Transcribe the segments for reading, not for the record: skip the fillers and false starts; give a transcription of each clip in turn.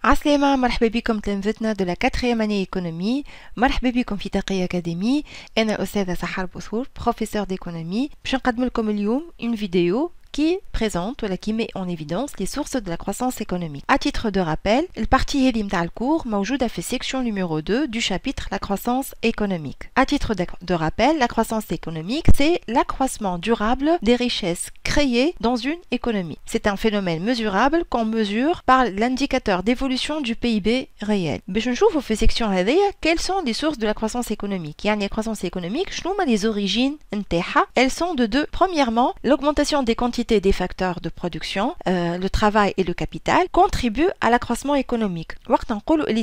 عسلامة، مرحبا بكم تلامذتنا de la 4e année économie. مرحبا بكم في تقي أكاديمي. أنا أستاذة سحر بوثور, professeur d'économie. باش نقدم لكم اليوم une vidéo qui présente ou qui met en évidence les sources de la croissance économique. À titre de rappel, le parti هذه متاع الكور موجودة في section numéro 2 du chapitre la croissance économique. À titre de rappel, la croissance économique, c'est l'accroissement durable des richesses créées dans une économie. C'est un phénomène mesurable qu'on mesure par l'indicateur d'évolution du PIB réel. باش نشوفوا في section هذه quelles sont les sources de la croissance économique. يعني la croissance économique, شنو هما les origines نتاعها. Elles sont de deux. Premièrement, l'augmentation des quantités des facteurs de production, le travail et le capital contribuent à l'accroissement économique.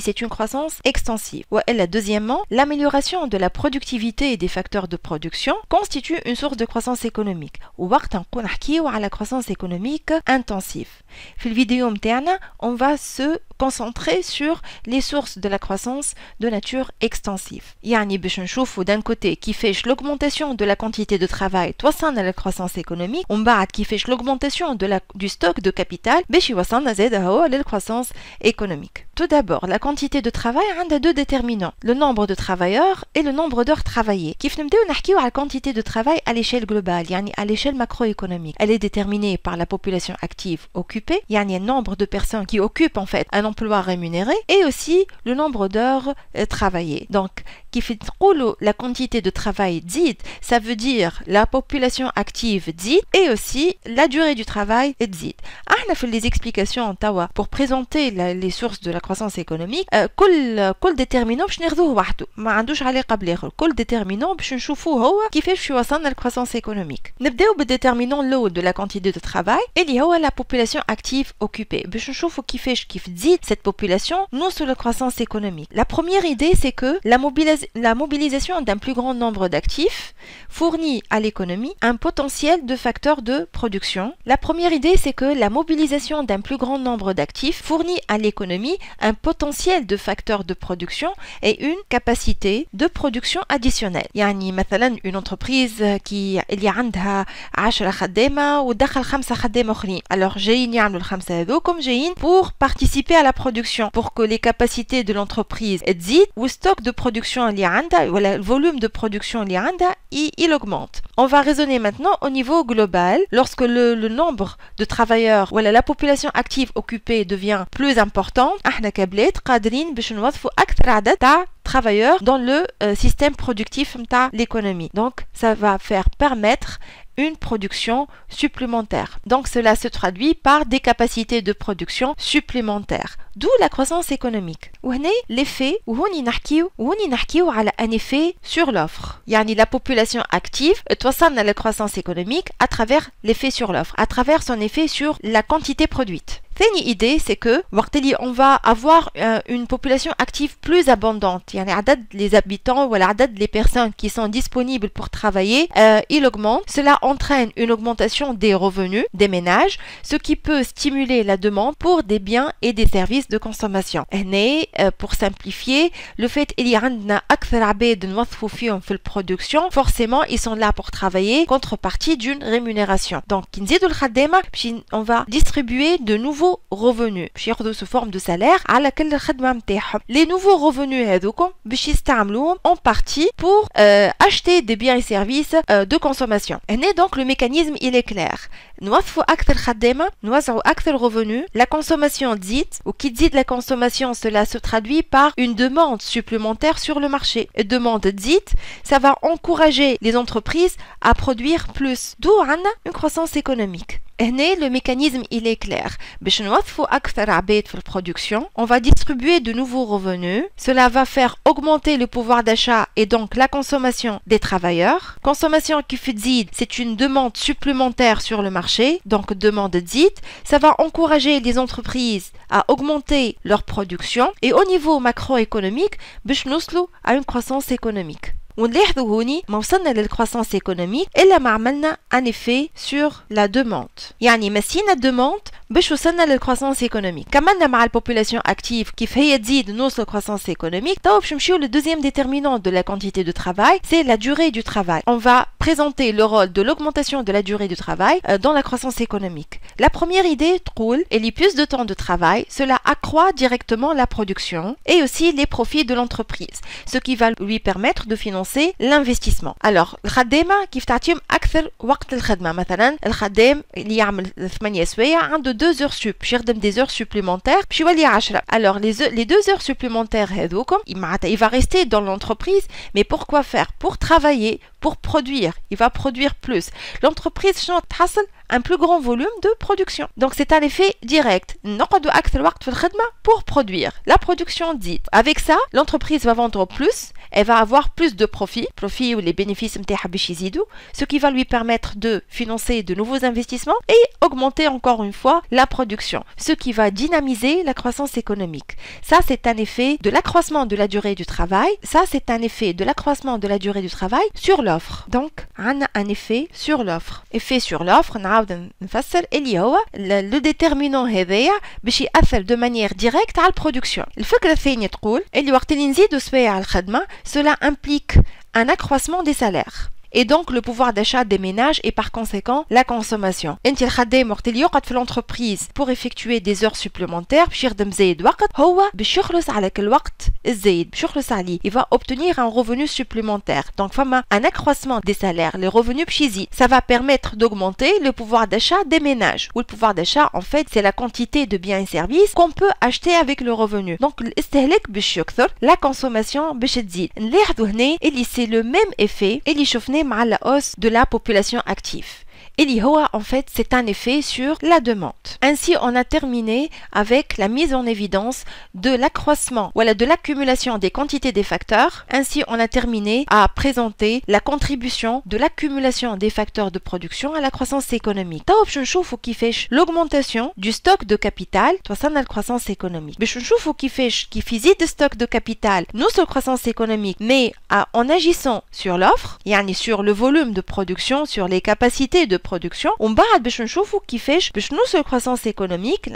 C'est une croissance extensive. Deuxièmement, l'amélioration de la productivité des facteurs de production constitue une source de croissance économique. La croissance économique intensive. Dans la vidéo, on va se concentrer sur les sources de la croissance de nature extensive. D'un côté, qui fait l'augmentation de la quantité de travail, à la croissance économique, on va qui fait l'augmentation du stock de capital, la croissance économique. Tout d'abord, la quantité de travail a deux déterminants, le nombre de travailleurs et le nombre d'heures travaillées. Qui fait la quantité de travail à l'échelle globale, à l'échelle macroéconomique. Elle est déterminée par la population active occupée, il y a un nombre de personnes qui occupent en fait un emploi rémunéré, et aussi le nombre d'heures travaillées. Donc, qui fait la quantité de travail dite, ça veut dire la population active dite, et aussi la durée du travail dite. On a fait les explications pour présenter les sources de la croissance économique. كل déterminant باش ناخذوه وحده ما عندوش علاقه بالاخر. كل déterminant باش نشوفوه هو كيفاش وصلنا للكرواسونس économique. نبداو بالديترمينون الاول de la quantité de travail اللي هو la population active occupée. باش نشوفوا كيفاش تزيد cette population non sur la croissance économique. La première idée, c'est que la mobilisation d'un plus grand nombre d'actifs fournit à l'économie un potentiel de facteurs de production. La première idée, c'est que la mobilisation d'un plus grand nombre d'actifs fournit à l'économie un potentiel de facteurs de production et une capacité de production additionnelle. يعني مثلا une entreprise qui اللي عندها 10 خدامة ودخل 5 خدامة أخرين. Alors جايين يعملوا الخمسة هذوكم جايين pour participer à la production, pour que les capacités de l'entreprise تزيد والstock de production اللي عندها ولا le volume de production اللي عندها il augmente. On va raisonner maintenant au niveau global. Lorsque le nombre de travailleurs ou la population active occupée devient plus importante, احنا كبلاد قادرين باش نوظفوا أكثر عدد تاع travailleurs dans le système productif de l'économie. Donc, ça va faire permettre une production supplémentaire. Donc, cela se traduit par des capacités de production supplémentaires. D'où la croissance économique. L'effet, un effet sur l'offre. Yani la population active توصلنا la croissance économique à travers l'effet sur l'offre, à travers son effet sur la quantité produite. Une idée, c'est que on va avoir une population active plus abondante. Les habitants ou les personnes qui sont disponibles pour travailler, il augmente. Cela entraîne une augmentation des revenus des ménages, ce qui peut stimuler la demande pour des biens et des services de consommation. Pour simplifier, le fait qu'il y a أكثر عباد نوظفوا فيهم في البرودكسيون, forcément ils sont là pour travailler, contrepartie d'une rémunération. Donc, on va distribuer de nouveaux revenus sous forme de salaire على كل الخدمة متاعهم. Les nouveaux revenus هذوكم باش يستعملوهم en partie pour acheter des biens et services de consommation. Et donc le mécanisme il est clair. نوظفوا أكثر خدامة, نوزعوا أكثر revenus, la consommation تزيد, ou qui dit la consommation, cela se traduit par une demande supplémentaire sur le marché. Et demande تزيد, ça va encourager les entreprises à produire plus. D'où une croissance économique. Le mécanisme il est clair. باش نوظفوا أكثر عباد في البرودكسيون, on va distribuer de nouveaux revenus. Cela va faire augmenter le pouvoir d'achat et donc la consommation des travailleurs. Consommation qui fait تزيد, c'est une demande supplémentaire sur le marché, donc demande تزيد. Ça va encourager les entreprises à augmenter leur production. Et au niveau macroéconomique, باش نوصلوا à une croissance économique. ونلاحظوا هوني ما وصلنا للكرواسونس économique إلا ما عملنا un effet sur la demande. يعني مسينا demande باش وصلنا للكرواسونس ايكونوميك. كملنا مع البوبولاسيون اكتيف كيف هي تزيد نوصل للكرواسونس ايكونوميك. تو باش نمشيو le deuxième déterminant de la quantité de travail, c'est la durée du travail. On va présenter le rôle de l'augmentation de la durée du travail dans la croissance économique. La première idée, تقول, il y a plus de temps de travail, cela accroît directement la production et aussi les profits de l'entreprise, ce qui va lui permettre de financer l'investissement. Alors, الخدامة كيف تعطيهم أكثر وقت الخدمة. مثلا الخدام اللي يعمل 8 سوايع عنده 2 heures sup باش يخدم des heures supplémentaires باش يولي 10. Alors les 2 heures supplémentaires هذوكم il va rester dans l'entreprise, mais pour quoi faire? Pour travailler, pour produire. Il va produire plus. L'entreprise شنو تحصل un plus grand volume de production. Donc c'est un effet direct. نقعدوا أكثر وقت في الخدمة pour produire. La production dit. Avec ça, l'entreprise va vendre plus, elle va avoir plus de profit ou les bénéfices نتاعها باش يزيدوا, ce qui va lui permettre de financer de nouveaux investissements et augmenter encore une fois la production, ce qui va dynamiser la croissance économique. Ça, c'est un effet de l'accroissement de la durée du travail. Ça, c'est un effet de l'accroissement de la durée du travail sur l'offre. Donc, on a un effet sur l'offre. Effet sur l'offre, نعاود نفسر اللي هو le déterminant هذايا باش يأثر de manière directe على البرودكسيون. الفكرة الثانية تقول اللي وقت اللي نزيدوا سوايع الخدمة, cela implique un accroissement des salaires. Et donc le pouvoir d'achat des ménages et par conséquent la consommation. انت الخدام وقت اللي يقعد في l'entreprise pour effectuer des heures supplémentaires باش يخدم زايد وقت, هو باش يخلص على كل وقت الزايد باش يخلص عليه. Il va obtenir un revenu supplémentaire. Donc فما un accroissement des salaires, les revenus باش يزيد. Ça va permettre d'augmenter le pouvoir d'achat des ménages. Ou le pouvoir d'achat en fait c'est la quantité de biens et services qu'on peut acheter avec le revenu. Donc الاستهلاك باش يكثر, la consommation باش تزيد. نلاحظوا هنا اللي c'est le même effet اللي شفناه مع la hausse de la population active. Et en fait, c'est un effet sur la demande. Ainsi, on a terminé avec la mise en évidence de l'accroissement, voilà, de l'accumulation des quantités des facteurs. Ainsi, on a terminé à présenter la contribution de l'accumulation des facteurs de production à la croissance économique. L'augmentation du stock de capital, ça la croissance économique. Qui fait de stock de capital, nous sur la croissance économique, mais en agissant sur l'offre, sur le volume de production, sur les capacités de production, on va باش نشوفوا كيفاش باش نوصل croissance économique,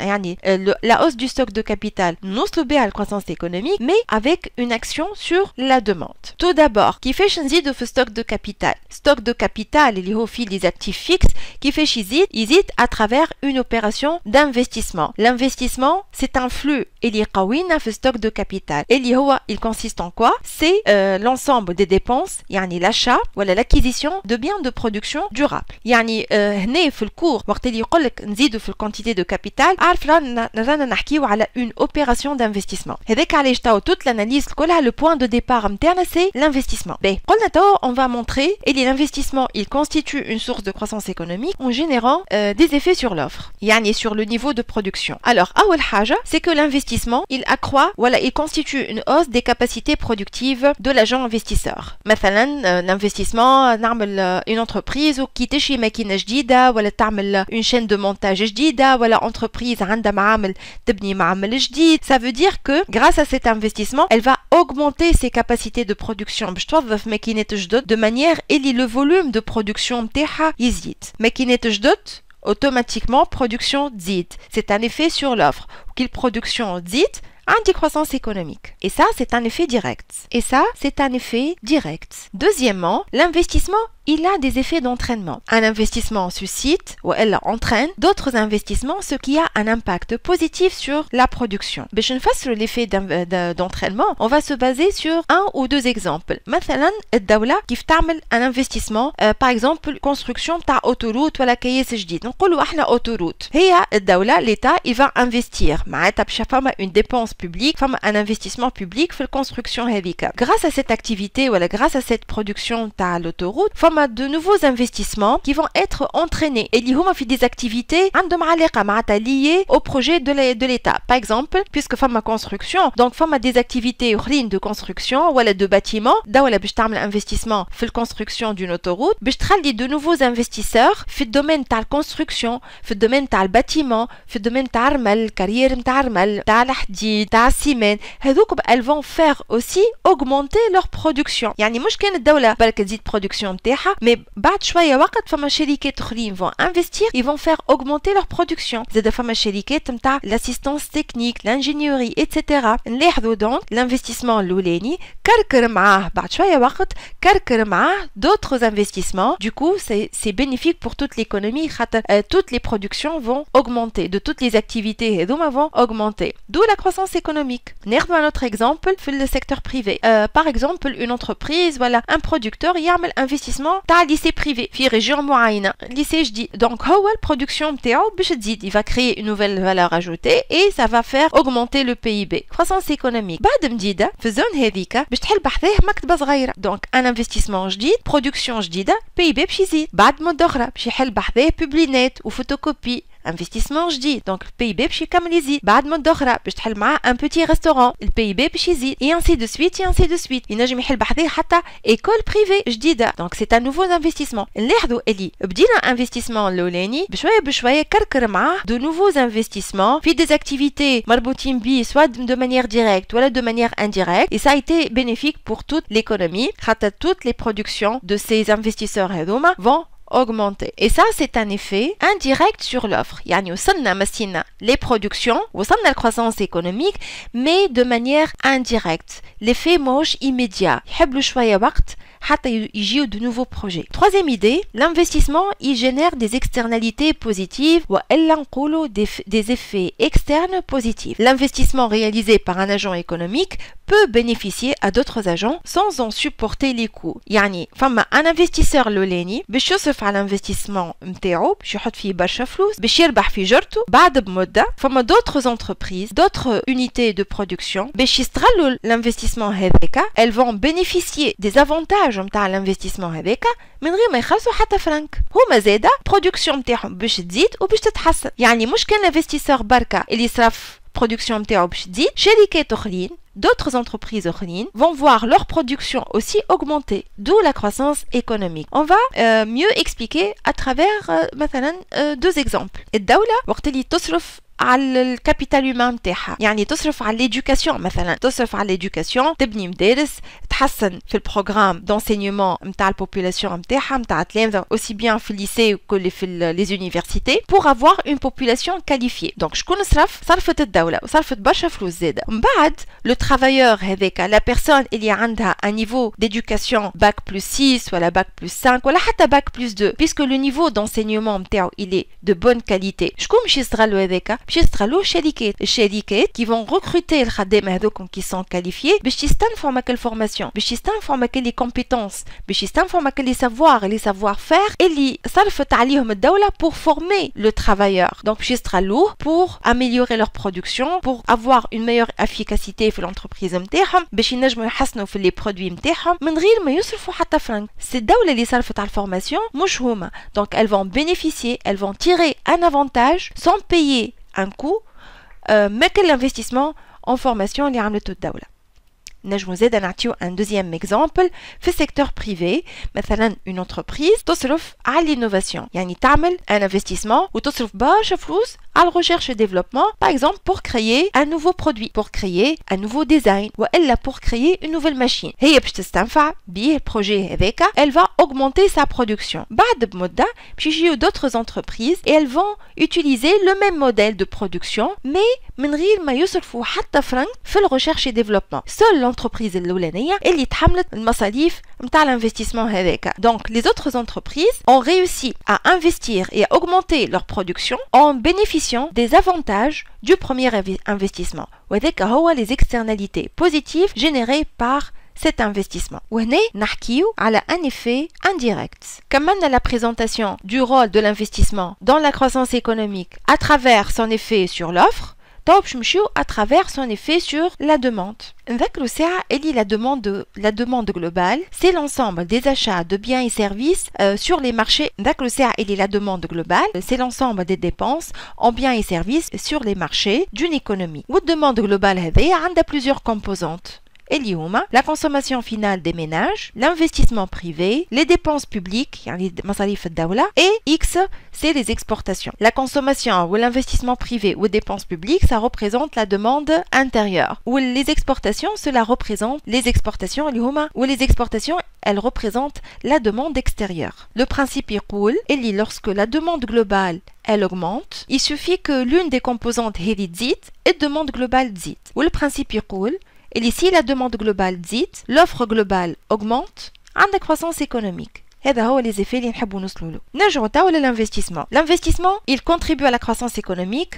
la hausse du stock de capital نوصلوا بها croissance économique, mais avec une action sur la demande. Tout d'abord, كيفاش نزيدوا في stock de capital. Stock de capital اللي هو فيه les actifs fixes, كيفاش يزيد à travers une opération d'investissement. L'investissement, c'est un flux اللي قوينا في stock de capital. اللي هو il consiste en quoi? C'est l'ensemble des dépenses, l'achat ولا l'acquisition de biens de production durable. هنا في الكور وقت اللي يقول لك نزيدوا في الكونتيتي دو كابيتال, عارف رانا نحكيو على اون اوبيراسيون دانفستيسمون. هذاك علاش تاو توت لاناليز كلها لو بوين دو ديبار نتاعنا سي l'investissement. قلنا تاو on va montrer et l'investissement il constitue une source de croissance économique en générant des effets sur l'offre, sur le niveau de production. Alors أول حاجة c'est que l'investissement il accroît, voilà, il constitue une hausse des capacités productives de l'agent investisseur. مثلا l'investissement نعمل une entreprise qui تشري ماكينة جديدة ولا تعمل une chaîne de montage جديدة ولا entreprise عندها معامل تبني معمل جديد. Ça veut dire que grâce à cet investissement, elle va augmenter ses capacités de production باش توظف ماكينات جدد de manière اللي le volume de production نتاعها يزيد. ماكينات جدد automatiquement production تزيد. C'est un effet sur l'offre. Qu'il production تزيد عندي croissance économique. Et ça, c'est un effet direct. Et ça, c'est un effet direct. Deuxièmement, l'investissement, il a des effets d'entraînement. Un investissement suscite ou elle entraîne d'autres investissements, ce qui a un impact positif sur la production. باش نفسروا l'effet d'entraînement, on va se baser sur un ou deux exemples. مثلا الدولة كيف تعمل un investissement, par exemple construction تاع autoroute ولا كياس جديد. نقولوا احنا autoroute. هي الدولة l'État il va investir. معناتها باش فما une dépense publique, فما un investissement public في الconstruction هذيك. Grâce à cette activité ou grâce à cette production تاع l'autoroute, de nouveaux investissements qui vont être entraînés et اللي هما في des activités عندهم علاقة معناتها liées au projet de l'État. Par exemple, puisque فما construction, donc فما des activités أخرين de construction ولا de bâtiments. دولة باش تعمل investissement في الconstruction d'une autoroute باش تخلي de nouveaux investisseurs في الدومين تاع الconstruction, في الدومين تاع الباتيمون, في الدومين تاع الرمل, الكارير نتاع الرمل, تاع الحديد, تاع السيمان. هذوك elles vont faire aussi augmenter leur production. مش كان الدولة بالك تزيد production نتاعها نتاعها mais بعد شويه وقت فما شركات اخرين vont investir ils vont faire augmenter leur production زاد فما شركات نتاع l'assistance technique l'ingénierie etc نلاحظوا دونك l'investissement الاولاني كركر معاه بعد شويه وقت كركر معاه d'autres investissements du coup c'est bénéfique pour toute l'économie خاطر toutes les productions vont augmenter de toutes les activités هذوما vont augmenter d'où la croissance économique ناخذوا un autre exemple في le secteur privé par exemple une entreprise voilà un producteur يعمل investissement تاع lycée privé في région معينه lycée جديد donc هو البرودكسيون نتاعو باش تزيد il va créer une nouvelle valeur ajoutée et ça va faire augmenter le PIB croissance économique بعد مديده في الزون هذيك باش تحل بحذاه مكتبه صغيره donc un investissement جديد production جديده PIB باش يزيد بعد مده اخرى باش يحل بحذاه بوبلينات وفوتوكوبي investissement جديد donc البي بي باش يكمل يزيد بعد مده اخرى باش تحل معاه ان بوتي ريستورون البي بي باش يزيد et ainsi de suite et ainsi de suite ينجم يحل بحذاه حتى ايكول بريفي جديده donc c'est un nouveau investissement نلاحظوا اللي بدينا انفستيسمون الاولاني بشويه كركر معاه de nouveaux investissements في des activités مربوطين بيه soit de manière directe ولا de manière indirecte et ça a été bénéfique pour toute l'économie خاطر toutes les productions de ces investisseurs هذوما vont augmenter. Et ça, c'est un effet indirect sur l'offre. يعني وصلنا مسينا les productions, وصلنا la croissance économique, mais de manière indirecte. L'effet ماهوش immédiat. يحب له شوية وقت حتى يجيو de nouveaux projets. Troisième idée, l'investissement, il génère des externalités positives وإلا نقولوا des effets externes positifs. L'investissement réalisé par un agent économique peut bénéficier à d'autres agents sans en supporter les coûts. يعني فما un investisseur لولاني باش يصرف على l'investissement نتاعو باش يحط فيه برشا فلوس باش يربح في جرته بعد بمدة فما d'autres entreprises, d'autres unités de production باش يستغلوا l'investissement هذاك elles vont bénéficier des avantages نتاع l'investissement هذاك من غير ما يخلصوا حتى فرنك. هما زاده production نتاعهم باش تزيد وباش تتحسن. يعني مش كان l'investisseur بركة اللي صرف production نتاعو باش تزيد شركات اخرين d'autres entreprises autres vont voir leur production aussi augmenter, d'où la croissance économique. On va mieux expliquer à travers deux exemples. الدولة وقت اللي تصرف على الكابيتال هيومان نتاعها يعني تصرف على ليدوكاسيون مثلا تصرف على ليدوكاسيون تبني مدارس تحسن في البروغرام دونسينيومون نتاع البوبولاسيون نتاعها نتاع التلامذه aussi bien في الليسي que في les universités pour avoir une population qualifiée. Donc شكون صرفت الدولة وصرفت برشا فلوس زاده. من بعد لو travailleur هذاك la personne اللي عندها un niveau d'éducation bac plus 6 ولا bac plus 5 ولا حتى bac plus 2 puisque le niveau d'enseignement نتاعو il est de bonne qualité. شكون باش يستغلوا هذاك باش يستغلوا الشركات qui vont recruter الخدامة هذوكم qui sont qualifiés باش يستنفعوا ماك الفورماسيون باش يستنفعوا ماك لي compétences باش يستنفعوا ماك لي savoir faire اللي صرفت عليهم الدولة pour former le travailleur. Donc باش يستغلوه pour améliorer leur production pour avoir une meilleure efficacité في l'entreprise نتاعهم باش ينجموا يحسنوا في لي برودوي نتاعهم من غير ما يصرفوا حتى فرنك. سي الدولة اللي صرفت على الفورماسيون مش هما. Donc elles vont bénéficier, elles vont tirer un avantage sans payer un coût mais que l'investissement en formation اللي عملته الدولة. نجمو زادا نعطيو un deuxième exemple في السيكتور بريفي مثلا une entreprise تصرف على l'innovation يعني تعمل un investissement وتصرف برشا فلوس على recherche et développement par exemple pour créer un nouveau produit pour créer un nouveau design وإلا pour créer une nouvelle machine. هي باش تستنفع بيه البروجي هذاك elle va augmenter sa production. بعد بمدة باش يجيو d'autres entreprises et elles vont utiliser le même modèle de production mais من غير ما يصرفوا حتى فرنك في الrecherche et développement. Seule l'entreprise الأولانية اللي تحملت المصاريف نتاع l'investissement هذاك. Donc les autres entreprises ont réussi à investir et à augmenter leur production en bénéficiant des avantages du premier investissement. وهذاك هو les externalités positives générées par cet investissement. وهنا نحكيو على un effet indirect. كملنا la présentation du rôle de l'investissement dans la croissance économique à travers son effet sur l'offre. طب نمشيو à travers son effet sur la demande. نذكروا ساعة اللي la demande globale c'est l'ensemble des achats de biens et services sur les marchés. نذكروا ساعة اللي la demande globale c'est l'ensemble des dépenses en biens et services sur les marchés d'une économie. والdemande globale هذه عندها plusieurs composantes. اللي هما la consommation finale des ménages, l'investissement privé, les dépenses publiques يعني مصاريف الدولة et X c'est les exportations. La consommation ou l'investissement privé ou les dépenses publiques ça représente la demande intérieure ou les exportations cela représente les exportations اللي هما ou les exportations elles représentent la demande extérieure. Le principe يقول اللي lorsque la demande globale elle augmente, il suffit que l'une des composantes هذه تزيد et demande globale تزيد. و le principe يقول اللي si la demande globale تزيد, l'offre globale augmente, عندك croissance économique. هذا هو les effets اللي نحبوا نوصلوا له. نرجعوا توا للinvestissement. L'investissement, il contribue à la croissance économique.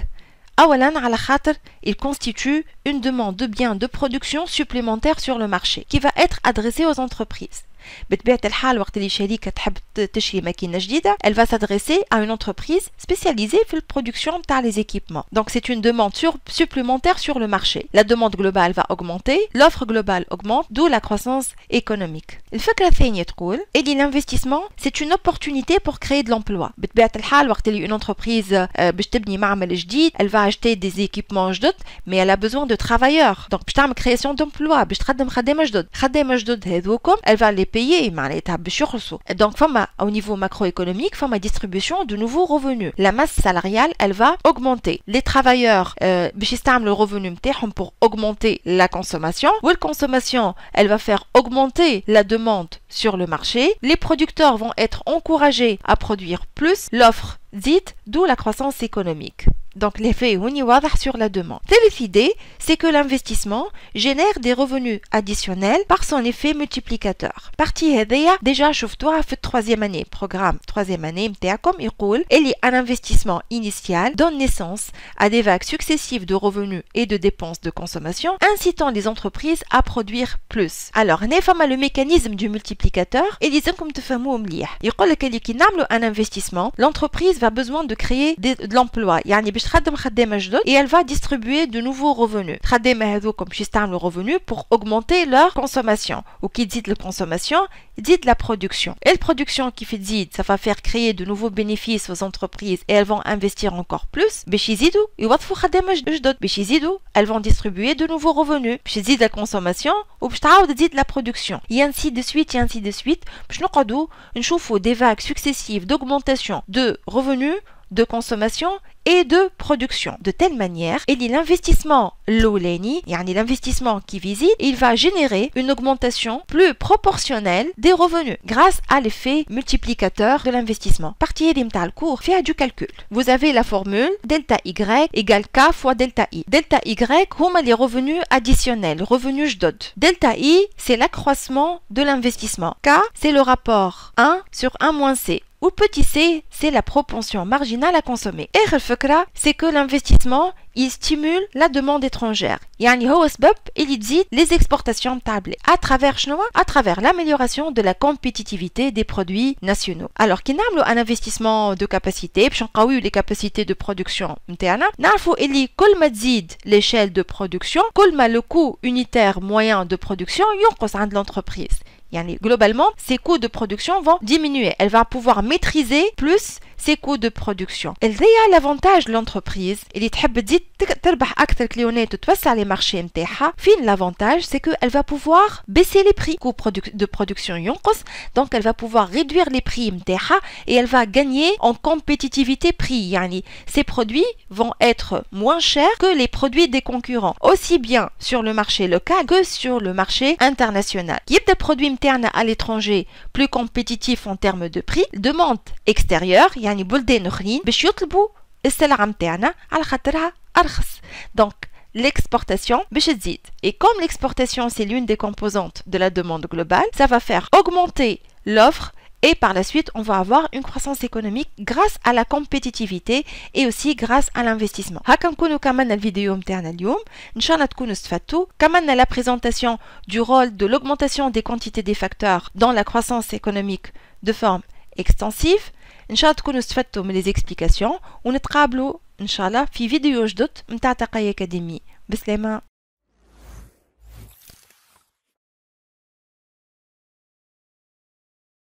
أولاً على خاطر il constitue une demande de biens de production supplémentaire sur le marché qui va être adressée aux entreprises. بطبيعة الحال وقت اللي شركة تحب تشري ماكينة جديدة, elle va s'adresser à une entreprise spécialisée في la production تاع les équipements. Donc c'est une demande supplémentaire sur le marché. La demande globale va augmenter, l'offre globale augmente, d'où la croissance économique. الفكرة الثانية تقول اللي l'investissement c'est une opportunité pour créer de l'emploi. بطبيعة الحال وقت اللي une entreprise باش تبني معمل جديد, elle va acheter des équipements جدد, mais elle a besoin de travailleurs. Donc باش تعمل création d'emploi, باش تخدم خدامة جدد. خدامة جدد هذوكم, elle va les payer معناتها باش يخلصوا. Donc فما au niveau macroéconomique, فما distribution de nouveaux revenus. La masse salariale, elle va augmenter. Les travailleurs باش يستعملوا le revenu نتاعهم pour augmenter la consommation. Ou la consommation, elle va faire augmenter la demande sur le marché. Les producteurs vont être encouragés à produire plus. L'offre dite, d'où la croissance économique. Donc l'effet est واضح sur la demande. Telle idée, c'est que l'investissement génère des revenus additionnels par son effet multiplicateur. Partie هذيا déjà شفتوها في troisième année. Programme troisième année متاعكم يقول اللي un investissement initial donne naissance à des vagues successives de revenus et de dépenses de consommation, incitant les entreprises à produire plus. Alors هنا فما le mécanisme du multiplicateur اللي لازمكم تفهموه مليح. يقول لك اللي كي نعملوا un investissement, l'entreprise va besoin de créer de l'emploi. يعني باش تخدم خدامة جدد et elle va distribuer de nouveaux revenus. خدامة هذوكم باش يستعملوا revenus pour augmenter leur consommation. Ou qui dit la consommation, dit la production. Et la production qui fait dit, ça va faire créer de nouveaux bénéfices aux entreprises et elles vont investir encore plus. باش يزيدوا يوظفوا خدامة جدد. باش يزيدوا, elles vont distribuer de nouveaux revenus. باش يزيد la consommation و باش تعاود تزيد la production. Et ainsi de suite, et ainsi de suite. باش نقعدوا نشوفوا des vagues successives d'augmentation de revenus, de consommation et de production. De telle manière, et l'investissement l'ouleni, yani l'investissement qui visite, il va générer une augmentation plus proportionnelle des revenus grâce à l'effet multiplicateur de l'investissement. Partie d'imta le cours fait du calcul. Vous avez la formule delta y égale k fois delta i. Delta y, huma les revenus additionnels, revenus jdod. Delta i, c'est l'accroissement de l'investissement. K, c'est le rapport 1 sur 1 moins c. Ou petit c, c'est la propension marginale à consommer. Et le fakra, c'est que l'investissement, il stimule la demande étrangère. Yani هو سبب اللي تزيد les exportations tablées. À travers شنو? À travers l'amélioration de la compétitivité des produits nationaux. Alors كي نعملوا un investissement de capacité باش نقويو les capacités de production نتاعنا, نعرفوا اللي كل ما تزيد l'échelle de production, كل ما le coût unitaire moyen de production ينقص عند l'entreprise. Yani, globalement, ses coûts de production vont diminuer. Elle va pouvoir maîtriser plus ses coûts de production. Elle a l'avantage de l'entreprise. Elle تحب تزيد تربح أكثر كليونات وتوسع les marchés نتاعها. Fin l'avantage, c'est qu'elle va pouvoir baisser les prix. Coût de production ينقص, donc elle va pouvoir réduire les prix نتاعها et elle va gagner en compétitivité prix. Yani, ses produits vont être moins chers que les produits des concurrents, aussi bien sur le marché local que sur le marché international. يبدأ produit نتاعنا à l'étranger plus compétitif en termes de prix, demande extérieure يعني بلدان اخرين باش يطلبوا السلعه نتاعنا على خاطرها ارخص. Donc l'exportation باش تزيد. Et comme l'exportation c'est l'une des composantes de la demande globale, ça va faire augmenter l'offre et par la suite on va avoir une croissance économique grâce à la compétitivité et aussi grâce à l'investissement. هكا نكونوا كملنا الفيديو نتاعنا اليوم. ان شاء الله تكونوا استفدتوا. كملنا la présentation du rôle de l'augmentation des quantités des facteurs dans la croissance économique de forme extensive. ان شاء الله تكونوا استفدتوا من les explications ونتقابلوا ان شاء الله في فيديو جدد نتاع تقاي اكاديمي. بسلامه.